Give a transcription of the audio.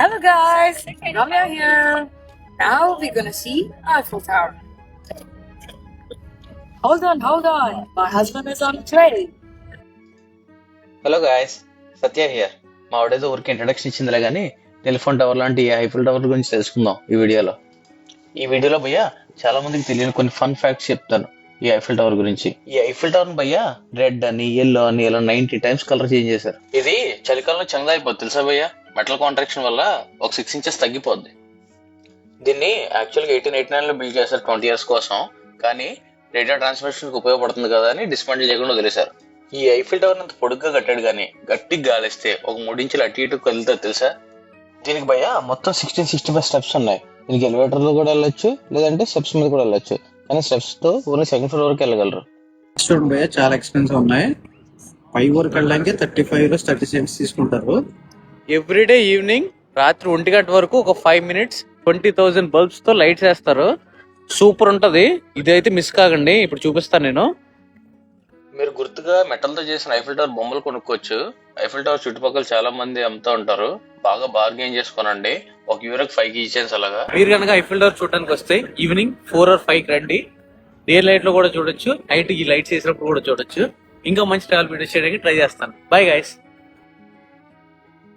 Hello guys, Ramya here. Now we're gonna see Eiffel Tower. Hold on. My husband is on its way. Hello guys, Satya here. మా ఆవిడేదో ఊరికి introduction ఇచ్చిందిలే కానీ telephone tower లాంటి ఈ Eiffel tower గురించి తెలుసుకుందాం ఈ వీడియోలో భయ్యా చాలా మందికి తెలియని కొన్ని ఫన్ ఫ్యాక్ట్స్ చెప్తాను ఈ ఐఫిల్ టవర్ గురించి. ఈ ఐఫిల్ టవర్ భయ్యా రెడ్ అని ఎల్లో అని ఇలా 90 times కలర్ చేంజ్ చేశారు. ఇది చలికాలంలో చందా అయిపోద్ది తెలుసా భయ్యా. మెటల్ కాంట్రాక్షన్ వల్ల ఒక 6 inches తగ్గిపోద్ది. దీన్ని యాక్చువల్గా 1889 లో బిల్డ్ చేశారు 20 years కోసం. కానీ రేడియో ట్రాన్స్మిషన్ కి ఉపయోగపడుతుంది కదా అని డిస్మాంటిల్ చేయకుండా వదిలేశారు. ఈ ఐఫిల్ టవర్ అంత పొడుగ్గా కట్టాడు కానీ గట్టిగా గాలిస్తే ఒక 3 inches అటు ఇటు కదులుతుంది తెలుసా. దీనికి భయ్యా మొత్తం 1665 steps ఉన్నాయి. దీనికి ఎలివేటర్ లో కూడా వెళ్ళొచ్చు, లేదంటే స్టెప్స్ మీద కూడా వెళ్ళొచ్చు. కానీ స్టెప్స్ తో ఓన్లీ 2nd floor వరకు వెళ్ళగలరు. చూడండి భయ్య, చాలా ఎక్స్పెన్సివ్ ఉన్నాయి. 5 వరకు వెళ్ళడానికి 35 30 cents తీసుకుంటారు. ఎవ్రీడే ఈవినింగ్ రాత్రి 1 గంట వరకు ఒక 5 minutes 20,000 బల్బ్స్ తో లైట్స్ వేస్తారు. సూపర్ ఉంటది. ఇదైతే మిస్ కాకండి. ఇప్పుడు చూపిస్తాను నేను. మీరు గుర్తుగా మెటల్ తో చేసిన ఐఫిల్ టవర్ బొమ్మలు కొనుక్కోవచ్చు. ఐఫిల్ టవర్ చుట్టుపక్కల చాలా మంది అమ్ముతూ ఉంటారు. బాగా బార్గెయిన్ చేసుకోనండి. €1 5 ఇచ్చేసి అలాగా. మీరు కనుక ఐఫిల్ టవర్ చూడడానికి వస్తే ఈవినింగ్ 4 or 5 రండి. డే లైట్ లో కూడా చూడొచ్చు, నైట్ ఈ లైట్స్ వేసినప్పుడు కూడా చూడొచ్చు. ఇంకా మంచి ట్రావెల్ వీడియోస్ చేయడానికి ట్రై చేస్తాను. Bye guys.